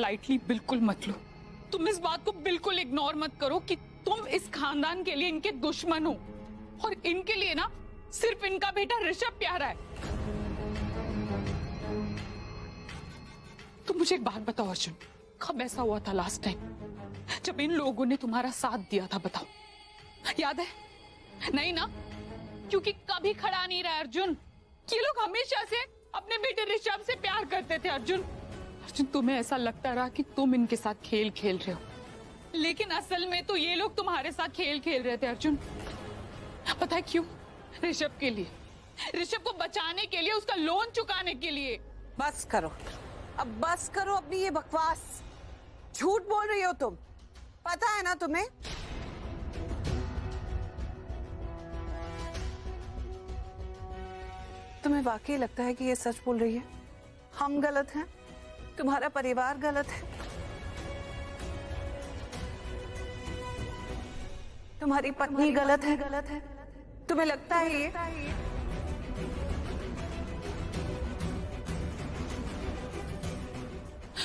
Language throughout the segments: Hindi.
लाइटली बिल्कुल मत लो। तुम इस बात को बिल्कुल इग्नोर मत करो कि तुम इस खानदान के लिए इनके दुश्मन हो और इनके लिए ना सिर्फ इनका बेटा ऋषभ प्यारा है। तुम मुझे एक बात बताओ अर्जुन, कब ऐसा हुआ था लास्ट टाइम जब इन लोगों ने तुम्हारा साथ दिया था? बताओ, याद है? नहीं ना, क्योंकि कभी खड़ा नहीं रहा अर्जुन। ये लोग हमेशा से अपने बेटे ऋषभ से प्यार करते थे अर्जुन। अर्जुन, तुम्हें ऐसा लगता रहा कि तुम इनके साथ खेल खेल रहे हो, लेकिन असल में तो ये लोग तुम्हारे साथ खेल खेल रहे थे अर्जुन। पता है क्यों? ऋषभ के लिए, ऋषभ को बचाने के लिए, उसका लोन चुकाने के लिए। बस करो, अब बस करो अपनी ये बकवास। झूठ बोल रही हो तुम, पता है ना तुम्हें? तुम्हें वाकई लगता है कि ये सच बोल रही है? हम गलत हैं, तुम्हारा परिवार गलत है, तुम्हारी पत्नी गलत है, तुम्हें लगता है ये?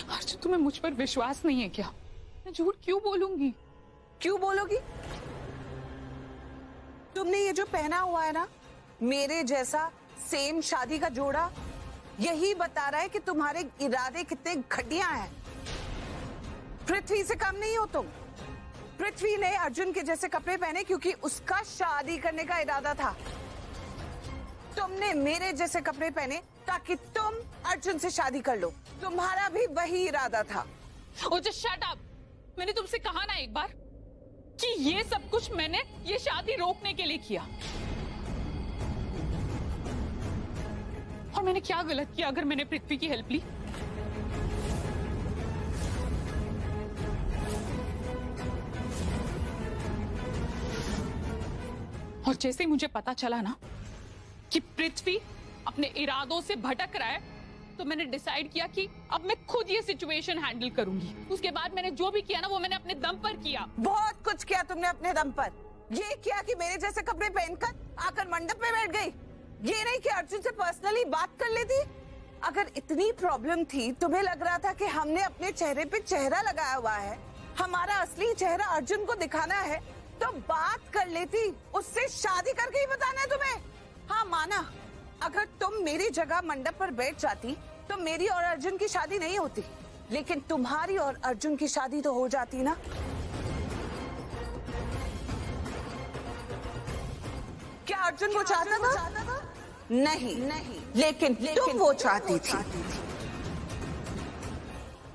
अर्जुन, तुम्हें मुझ पर विश्वास नहीं है क्या? मैं झूठ क्यों बोलूंगी? क्यों बोलोगी? तुमने ये जो पहना हुआ है ना, मेरे जैसा सेम शादी का जोड़ा, यही बता रहा है कि तुम्हारे इरादे कितने घटिया हैं। पृथ्वी से कम नहीं हो तुम। पृथ्वी ने अर्जुन के जैसे कपड़े पहने क्योंकि उसका शादी करने का इरादा था। तुमने मेरे जैसे कपड़े पहने ताकि तुम अर्जुन से शादी कर लो। तुम्हारा भी वही इरादा था। ओ जस्ट शट अप। मैंने तुमसे कहा ना एक बार कि ये सब कुछ मैंने ये शादी रोकने के लिए किया। और मैंने क्या गलत किया अगर मैंने पृथ्वी की हेल्प ली? और जैसे ही मुझे पता चला ना कि पृथ्वी अपने इरादों से भटक रहा है, तो मैंने डिसाइड किया कि अब मैं खुद ये सिचुएशन हैंडल करूंगी। उसके बाद मैंने जो भी किया ना, वो मैंने अपने दम पर किया। बहुत कुछ किया तुमने अपने दम पर। ये किया कि मेरे जैसे कपड़े पहनकर आकर मंडप में बैठ गई। ये नहीं कि अर्जुन से पर्सनली बात कर लेती। अगर इतनी प्रॉब्लम थी, तुम्हें लग रहा था कि हमने अपने चेहरे पे चेहरा लगाया हुआ है, हमारा असली चेहरा अर्जुन को दिखाना है, तो बात कर लेती। उससे शादी करके ही बताना है तुम्हें। हाँ माना, अगर तुम मेरी जगह मंडप पर बैठ जाती तो मेरी और अर्जुन की शादी नहीं होती, लेकिन तुम्हारी और अर्जुन की शादी तो हो जाती ना। क्या अर्जुन वो चाहता था? नहीं, लेकिन तुम वो चाहती थी,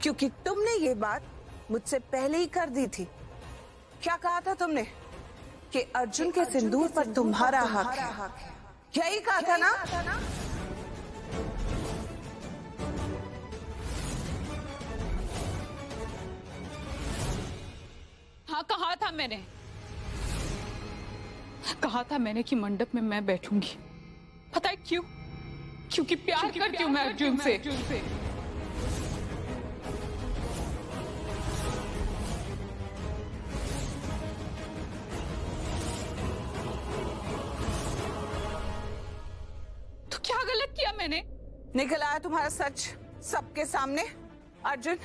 क्योंकि तुमने ये बात मुझसे पहले ही कर दी थी। क्या कहा था तुमने? कि अर्जुन के सिंदूर पर तुम्हारा हक है। यही कहा था ना? हाँ, कहा था मैंने। कहा था मैंने कि मंडप में मैं बैठूंगी। पता है क्यों? क्योंकि प्यार करती हूँ मैं अर्जुन से। तो क्या गलत किया मैंने? निकल आया तुम्हारा सच सबके सामने। अर्जुन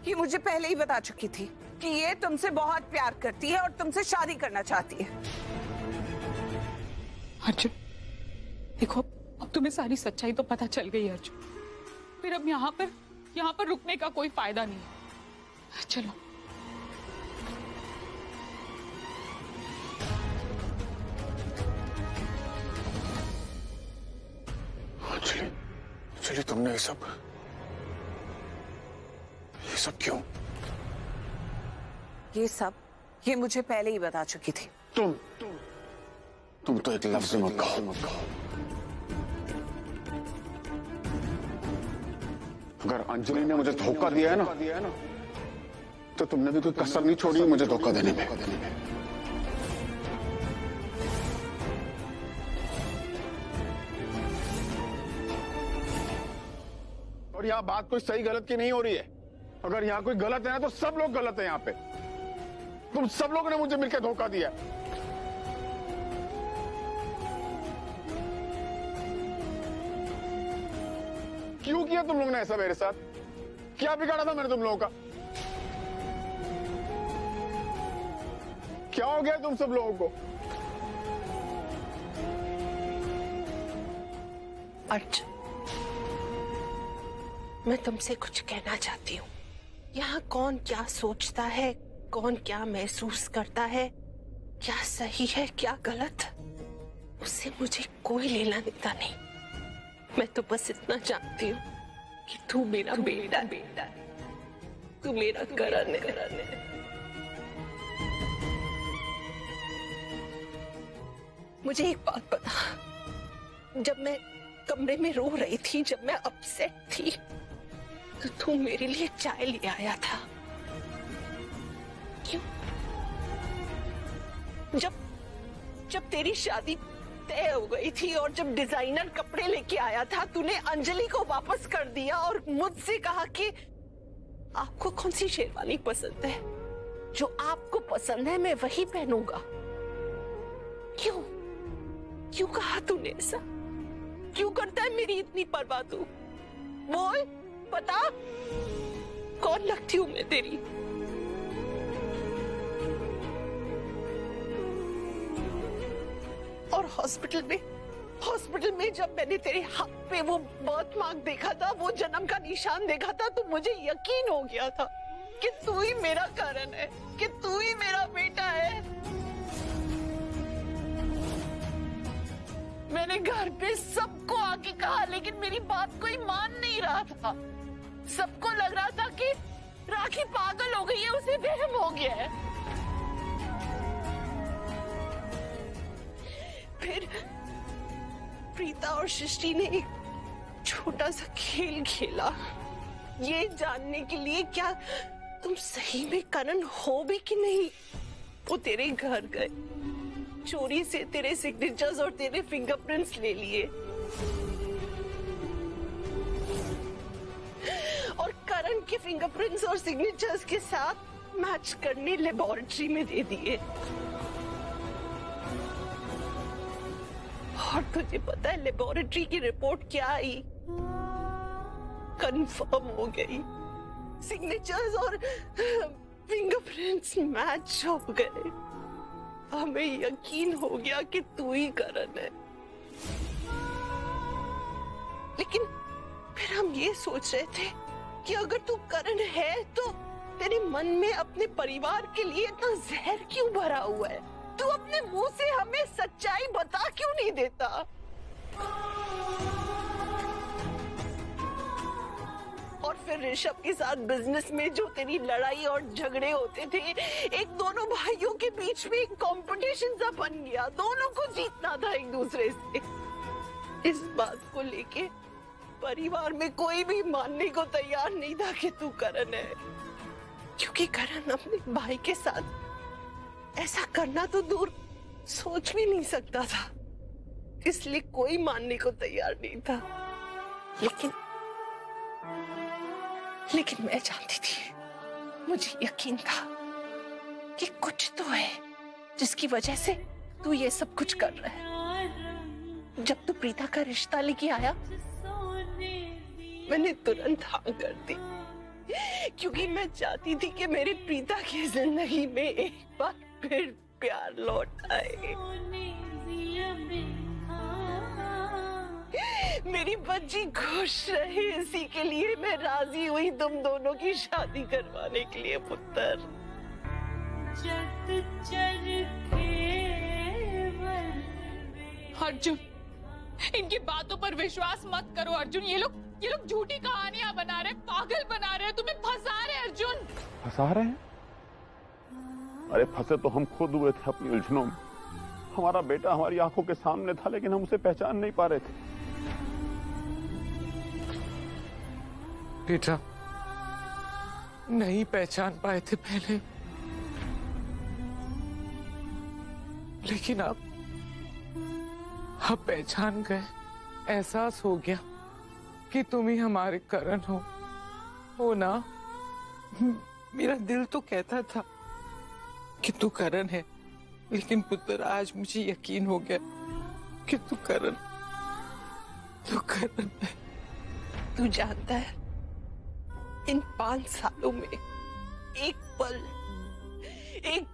ये मुझे पहले ही बता चुकी थी कि ये तुमसे बहुत प्यार करती है और तुमसे शादी करना चाहती है। अर्जुन देखो, अब तुम्हें सारी सच्चाई तो पता चल गई है अर्जुन। फिर अब यहाँ पर रुकने का कोई फायदा नहीं है। चलो। चलिए तुमने ये सब क्यों? ये मुझे पहले ही बता चुकी थी। तुम तो एक लफ्ज़ मत कहो। अगर अंजलि ने मुझे धोखा दिया है ना, तो तुमने भी कोई कसर नहीं छोड़ी मुझे धोखा देने में। और यहाँ बात कोई सही गलत की नहीं हो रही है। अगर यहाँ कोई गलत है ना, तो सब लोग गलत है। यहाँ पे तुम सब लोगों ने मुझे मिलकर धोखा दिया। क्यों किया तुम लोगों ने ऐसा मेरे साथ? क्या बिगाड़ा था मैंने तुम लोगों का? क्या हो गया तुम सब लोगों को? अर्जुन, मैं तुमसे कुछ कहना चाहती हूँ। यहाँ कौन क्या सोचता है, कौन क्या महसूस करता है, क्या सही है क्या गलत, उससे मुझे कोई लेना देना नहीं। मैं तो बस इतना जानती हूँ कि तू मेरा बेटा है, तू मेरा करण है। मुझे एक बात बता, जब मैं कमरे में रो रही थी, जब मैं अपसेट थी, तो तू मेरे लिए चाय ले आया था। क्यों? जब तेरी शादी तय हो गई थी और जब डिजाइनर कपड़े लेके आया था, तूने अंजलि को वापस कर दिया और मुझसे कहा कि आपको कौन सी शेरवानी पसंद है, जो आपको पसंद है मैं वही पहनूंगा। क्यों क्यों कहा तूने ऐसा? क्यों करता है मेरी इतनी परवाह तू? बोल, बता, कौन लगती हूं मैं तेरी? और हॉस्पिटल में जब मैंने तेरे हाथ पे वो बर्थ मार्क देखा था, वो जन्म का निशान देखा था, तो मुझे यकीन हो गया था कि तू ही मेरा कारण है, कि तू ही मेरा बेटा है। मैंने घर पे सबको आके कहा, लेकिन मेरी बात कोई मान नहीं रहा था। सबको लग रहा था कि राखी पागल हो गई है, उसे वहम हो गया है। फिर प्रीता और सृष्टि ने एक छोटा सा खेल खेला, ये जानने के लिए क्या तुम सही में करण हो भी कि नहीं। वो तेरे घर गए, चोरी से तेरे सिग्नेचर्स और तेरे फिंगरप्रिंट्स ले लिए और करण के फिंगरप्रिंट्स और सिग्नेचर्स के साथ मैच करने लेबोरेटरी में दे दिए। और तुझे पता है लेबोरेटरी की रिपोर्ट क्या आई? कंफर्म हो गई, सिग्नेचर्स और फिंगरप्रिंट्स मैच हो गए। हमें यकीन हो गया कि तू ही करण है। लेकिन फिर हम ये सोच रहे थे कि अगर तू करण है तो तेरे मन में अपने परिवार के लिए इतना जहर क्यों भरा हुआ है? तू अपने मुंह से हमें सच्चाई बता क्यों नहीं देता? और फिर ऋषभ के साथ बिजनेस में जो तेरी लड़ाई और झगड़े होते थे, एक दोनों भाइयों के बीच में एक कंपटीशन सा बन गया। दोनों को जीतना था एक दूसरे से। इस बात को लेके परिवार में कोई भी मानने को तैयार नहीं था कि तू करण है, क्योंकि करण अपने भाई के साथ ऐसा करना तो दूर सोच भी नहीं सकता था, इसलिए कोई मानने को तैयार नहीं था। लेकिन मैं जानती थी, मुझे यकीन था कि कुछ तो है जिसकी वजह से तू ये सब कुछ कर रहा है। जब तू प्रीता का रिश्ता लेके आया, मैंने तुरंत हाँ कर दी, क्योंकि मैं चाहती थी कि मेरी प्रीता की जिंदगी में एक बार फिर प्यार लौट आए। मेरी बच्ची खुश रहे, इसी के लिए मैं राजी हुई तुम दोनों की शादी करवाने के लिए पुत्र। अर्जुन, इनकी बातों पर विश्वास मत करो अर्जुन। ये लोग झूठी कहानियां बना रहे, पागल बना रहे, तुम्हें फंसा रहे अर्जुन। फंसा रहे हैं? अरे फंसे तो हम खुद हुए थे अपनी उलझनों में। हमारा बेटा हमारी आंखों के सामने था, लेकिन हम उसे पहचान नहीं पा रहे थे। बेटा, नहीं पहचान पाए थे पहले, लेकिन अब पहचान गए। एहसास हो गया कि तुम ही हमारे करण हो ना। मेरा दिल तो कहता था कि तू करण है, लेकिन पुत्र आज मुझे यकीन हो गया कि तू करण है। तू जानता है, इन 5 सालों में एक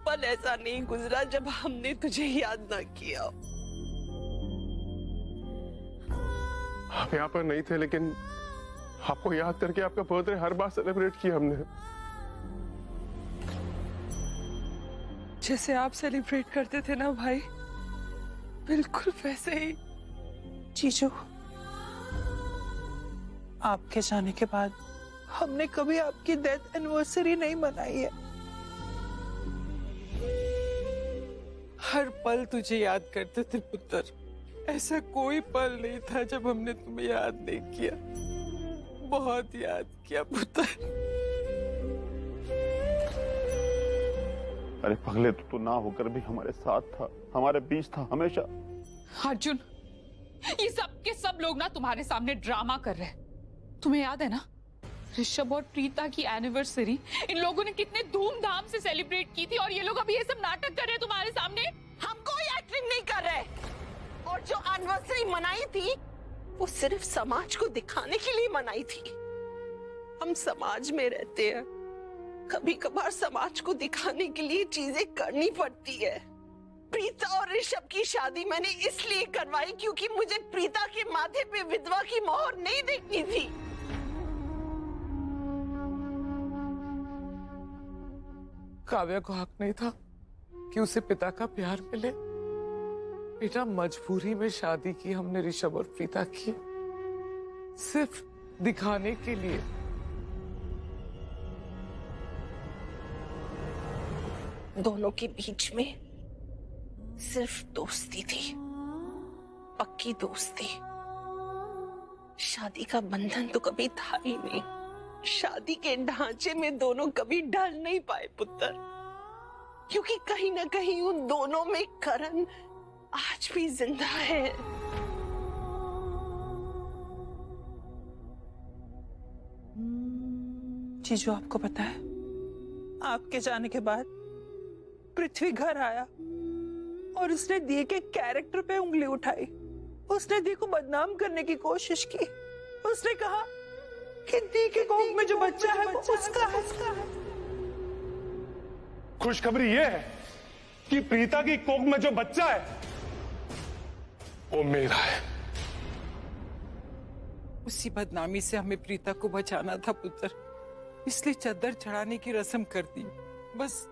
पल ऐसा नहीं गुजरा जब हमने तुझे याद ना किया। आप यहाँ पर नहीं थे, लेकिन आपको याद करके आपका बर्थडे हर बार सेलिब्रेट किया हमने। जैसे आप सेलिब्रेट करते थे ना भाई, बिल्कुल वैसे ही। जीजू, आपके जाने के बाद हमने कभी आपकी डेथ एनिवर्सरी नहीं मनाई है। हर पल तुझे याद करते थे पुत्र। ऐसा कोई पल नहीं था जब हमने तुम्हें याद नहीं किया। बहुत याद किया पुत्र। अरे पगले, तू ना होकर भी हमारे साथ था, हमारे बीच था हमेशा। अर्जुन, ये सब के सब लोग ना तुम्हारे सामने ड्रामा कर रहे हैं। तुम्हें याद है ना, ऋषभ और प्रीता की एनिवर्सरी इन लोगों ने कितने धूमधाम से सेलिब्रेट की थी, और ये लोग अभी ये सब नाटक कर रहे हैं तुम्हारे सामने। हम कोई एक्टिंग नहीं कर रहे, और जो एनिवर्सरी मनाई थी वो सिर्फ समाज को दिखाने के लिए मनाई थी। हम समाज में रहते हैं, कभी कभार समाज को दिखाने के लिए चीजें करनी पड़ती है। प्रीता और ऋषभ की शादी मैंने इसलिए करवाई क्योंकि मुझे प्रीता के माथे पे विधवा की मोहर नहीं देखनी थी। काव्या को हक नहीं था कि उसे पिता का प्यार मिले। बेटा, मजबूरी में शादी की हमने ऋषभ और प्रीता की, सिर्फ दिखाने के लिए। दोनों के बीच में सिर्फ दोस्ती थी, पक्की दोस्ती। शादी का बंधन तो कभी था ही नहीं। शादी के ढांचे में दोनों कभी ढल नहीं पाए पुत्र, क्योंकि कहीं ना कहीं उन दोनों में करण आज भी जिंदा है। जीजू, आपको पता है, आपके जाने के बाद पृथ्वी घर आया और उसने दिए के कैरेक्टर पे उंगली उठाई। उसने दी को बदनाम करने की कोशिश की। उसने कहा कि दी के कोख में जो बच्चा है वो उसका है। खुशखबरी ये है कि प्रीता की कोख में जो बच्चा है वो मेरा है। उसी बदनामी से हमें प्रीता को बचाना था पुत्र, इसलिए चद्दर चढ़ाने की रस्म कर दी, बस,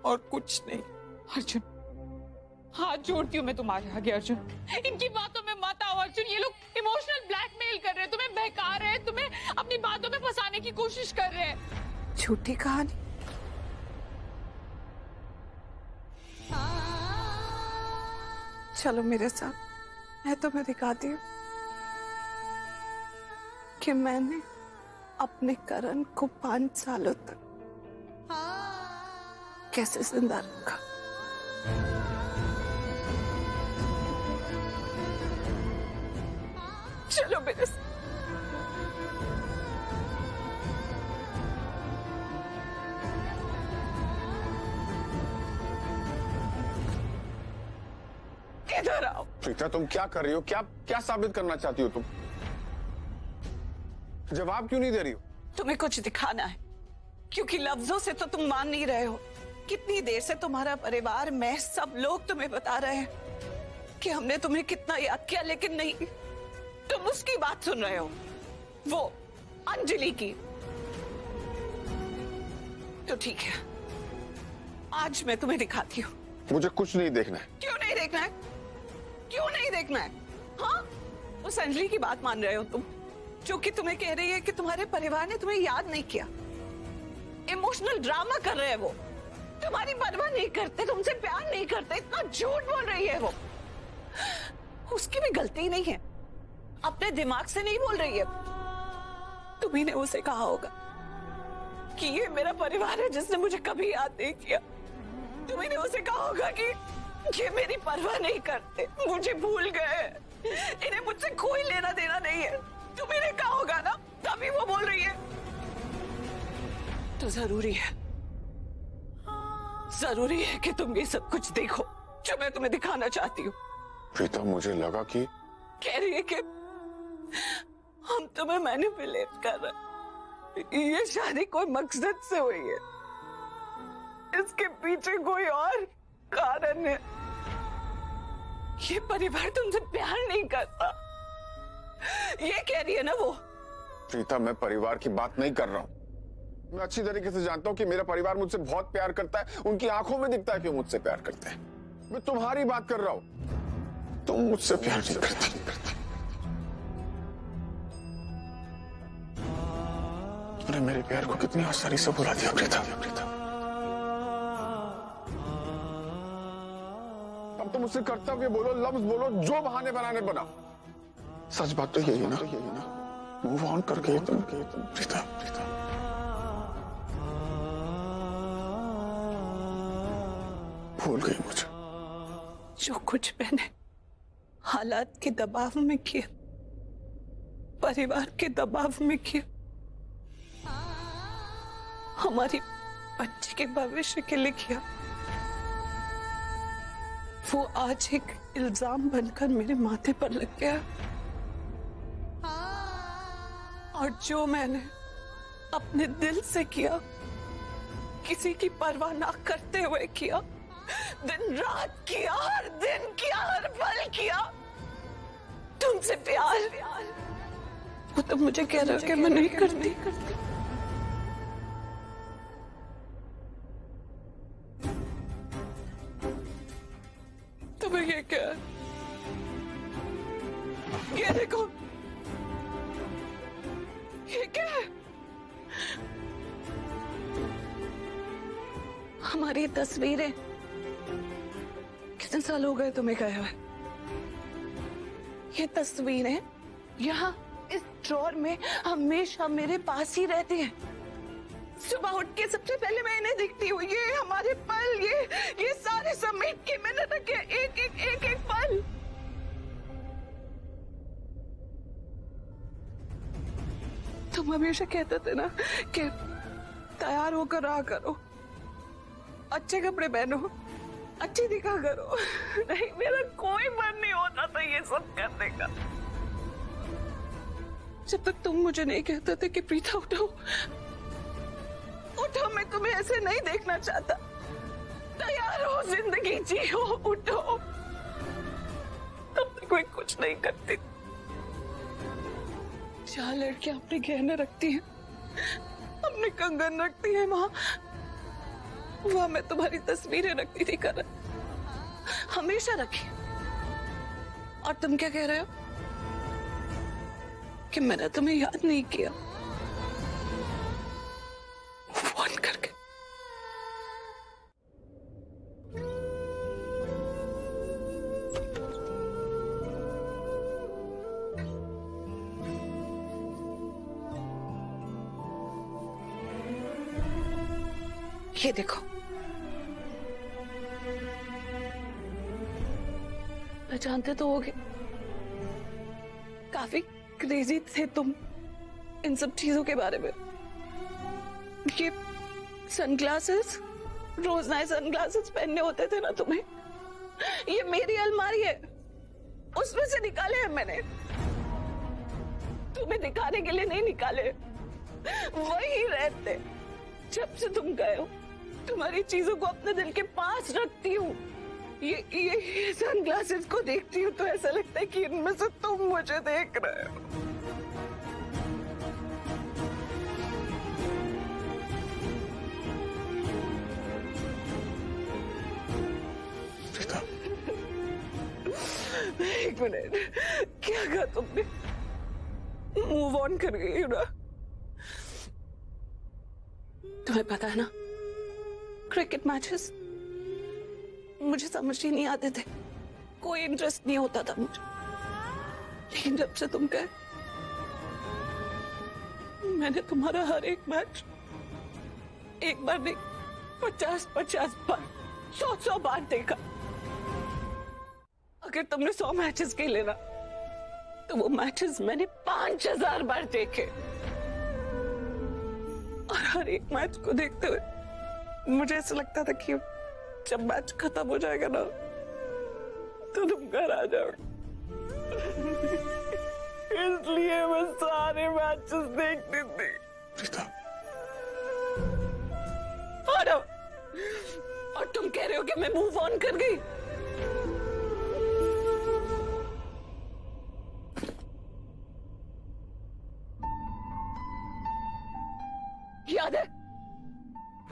और कुछ नहीं। अर्जुन, हाथ जोड़ती हूँ मैं तुम्हारे आगे। अर्जुन, इनकी बातों में मत आओ। अर्जुन, ये लोग इमोशनल ब्लैकमेल कर रहे हैं, तुम्हें बहका रहे हैं, तुम्हें अपनी बातों में फंसाने की कोशिश कर रहे हैं। झूठी कहानी। चलो मेरे साथ, मैं तुम्हें दिखाती हूँ कि मैंने अपने करण को 5 सालों तक कैसे जिंदा रखा। चलो मेरे साथ। इधर आओ। प्रीता, तुम क्या कर रही हो? क्या साबित करना चाहती हो तुम? जवाब क्यों नहीं दे रही हो? तुम्हें कुछ दिखाना है, क्योंकि लफ्जों से तो तुम मान नहीं रहे हो। कितनी देर से तुम्हारा परिवार, मैं, सब लोग तुम्हें बता रहे हैं कि हमने तुम्हें कितना याद किया, लेकिन नहीं, तुम उसकी बात सुन रहे हो, वो अंजलि की। तो ठीक है, आज मैं तुम्हें दिखाती हूँ। मुझे कुछ नहीं देखना है। क्यों नहीं देखना है? क्यों नहीं देखना है? हाँ, उस अंजलि की बात मान रहे हो तुम, जो कि तुम्हें कह रही है कि तुम्हारे परिवार ने तुम्हें याद नहीं किया। इमोशनल ड्रामा कर रहे हैं वो, तुम्हारी परवाह नहीं करते, तुमसे प्यार नहीं करते, इतना झूठ बोल रही है वो। उसकी भी गलती नहीं है, अपने दिमाग से नहीं बोल रही है। तुम्ही ने उसे कहा होगा कि ये मेरा परिवार है जिसने मुझे कभी याद नहीं किया। तुम्ही ने उसे कहा होगा कि ये मेरी परवाह नहीं करते, मुझे भूल गए, इन्हें मुझसे कोई लेना देना नहीं है। तुम्ही ने कहा होगा ना, तभी वो बोल रही है। तो जरूरी है कि तुम ये सब कुछ देखो जो मैं तुम्हें दिखाना चाहती हूँ। प्रीता, मुझे लगा कि कह रही है कि हम तुम्हें मैनिपुलेट कर रहे, ये शादी कोई मकसद से हुई है, इसके पीछे कोई और कारण है। ये परिवार तुमसे प्यार नहीं करता, ये कह रही है ना वो। प्रीता, मैं परिवार की बात नहीं कर रहा हूं। मैं अच्छी तरीके से जानता हूं कि मेरा परिवार मुझसे बहुत प्यार करता है, उनकी आंखों में दिखता है कि वो मुझसे प्यार करते हैं। मैं तुम्हारी बात कर रहा हूं, तुम मुझसे प्यार नहीं करती। तुमने मेरे प्यार को कितनी आसानी से भुला दिया प्रीता। अब तुम मुझसे कर्तव्य बोलो, लफ्ज बोलो, जो बहाने बनाने बना। सच बात तो यही है ना, मूव ऑन कर गए तुम प्रीता। भूल गई मुझे। जो कुछ मैंने हालात के दबाव में किया, परिवार के दबाव में किया, हमारी बच्ची के भविष्य के लिए किया, वो आज एक इल्जाम बनकर मेरे माथे पर लग गया। और जो मैंने अपने दिल से किया, किसी की परवाह ना करते हुए किया, दिन रात किया, हर दिन किया, हर पल किया, तुमसे प्यार, वो तो मुझे कह रहे हो कि मैं नहीं करती। तुम्हें ये क्या है? ये देखो, ये क्या है? हमारी तस्वीरें, कितने साल हो गए तुम्हें गए हुए? ये तस्वीरें यहाँ इस ड्रॉर में हमेशा मेरे पास ही रहती हैं। सुबह उठ के सबसे पहले मैं इन्हें दिखती हूँ। ये हमारे पल, ये सारे समेट के मैंने रखे, एक पल। तुम हमेशा कहते थे ना कि तैयार होकर रहा करो, अच्छे कपड़े पहनो, अच्छी दिखा करो। नहीं, मेरा कोई मन नहीं होता था ये सब करने का। जब तक तुम मुझे नहीं कहते थे कि प्रीता उठो, उठो, मैं तुम्हें ऐसे नहीं देखना चाहता, तैयार हो, जिंदगी जियो, उठो। तब तक मैं कुछ नहीं करती। जहाँ लड़कियां अपने गहने रखती हैं, अपने कंगन रखती हैं, वहां मैं तुम्हारी तस्वीरें रखती थी करण, हमेशा रखी। और तुम क्या कह रहे हो कि मैंने तुम्हें याद नहीं किया? फोन करके ये देखो, पहचानते तो होगे, काफी क्रेजी थे तुम इन सब चीजों के बारे में। ये सनग्लासेस, रोज नए सनग्लासेस पहनने होते थे ना तुम्हें। ये मेरी अलमारी है, उसमें से निकाले हैं मैंने, तुम्हें दिखाने के लिए नहीं निकाले। वही रहते। जब से तुम गए हो, तुम्हारी चीजों को अपने दिल के पास रखती हूँ। ये सनग्लासेस को देखती हूँ तो ऐसा लगता है कि इनमें से तुम मुझे देख रहे हो। एक मिनट, क्या कहा तुमने? मूव ऑन कर गई हो ना? तुम्हें पता है ना, क्रिकेट मैचेस मुझे समझ ही नहीं आते थे, कोई इंटरेस्ट नहीं होता था मुझे। लेकिन जब से तुम गए, मैंने तुम्हारा हर एक मैच एक बार नहीं 50-50 बार, 100-100 बार देखा। अगर तुमने 100 मैचेस के लेना तो वो मैचेस मैंने 5000 बार देखे। और हर एक मैच को देखते हुए मुझे ऐसा लगता था कि जब मैच खत्म हो जाएगा ना तो तुम घर आ जाओगे। इसलिए मैं सारे मैचेस देखती थी। प्रीता। और तुम कह रहे हो कि मैं मूव ऑन कर गई?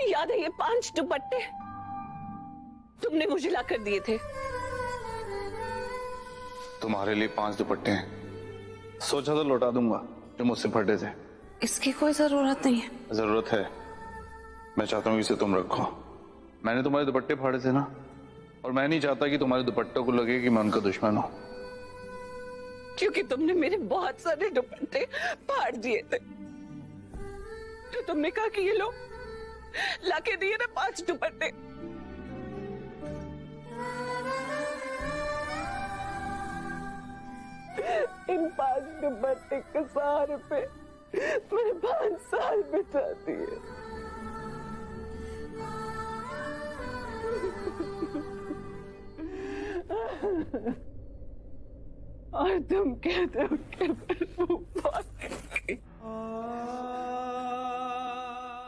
याद है ये 5 दुपट्टे तुमने मुझे ला कर दिए थे। तुम्हारे लिए 5 दुपट्टे हैं। सोचा तो लौटा दूंगा जो मुझसे फटे थे। इसकी कोई जरूरत नहीं है। जरूरत है। मैं चाहता हूँ इसे तुम रखो। मैंने तुम्हारे दुपट्टे फाड़े थे ना, और मैं नहीं चाहता कि तुम्हारे दुपट्टों को लगे कि मैं उनका दुश्मन हूं। क्योंकि तुमने मेरे बहुत सारे दुपट्टे फाड़ दिए थे, तो तुमने कहा कि ये लो, लाके दिए ना 5 दुपट्टे। इन 5 दुपट्टे के सहारे पे मैंने 5 साल बिता दिए। और तुम कहते हो कि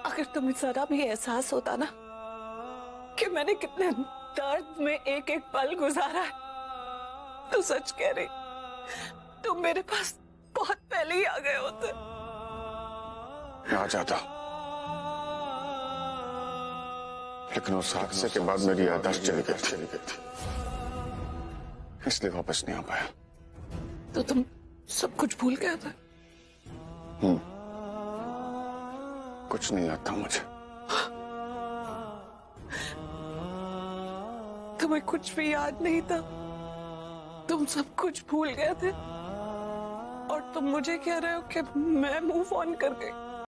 अगर तुम्हें जरा भी एहसास होता ना कि मैंने कितने दर्द में एक एक पल गुजारा है, तो सच कह रही तुम मेरे पास बहुत पहले ही आ गए होते। आ जाता, लेकिन उस हादसे के बाद मेरी याददाश्त चली गई थी, इसलिए वापस नहीं आ पाया। तो तुम सब कुछ भूल गया था? कुछ नहीं आता मुझे। तुम्हें कुछ भी याद नहीं था? तुम सब कुछ भूल गए थे और तुम मुझे कह रहे हो कि मैं मूव ऑन कर गई?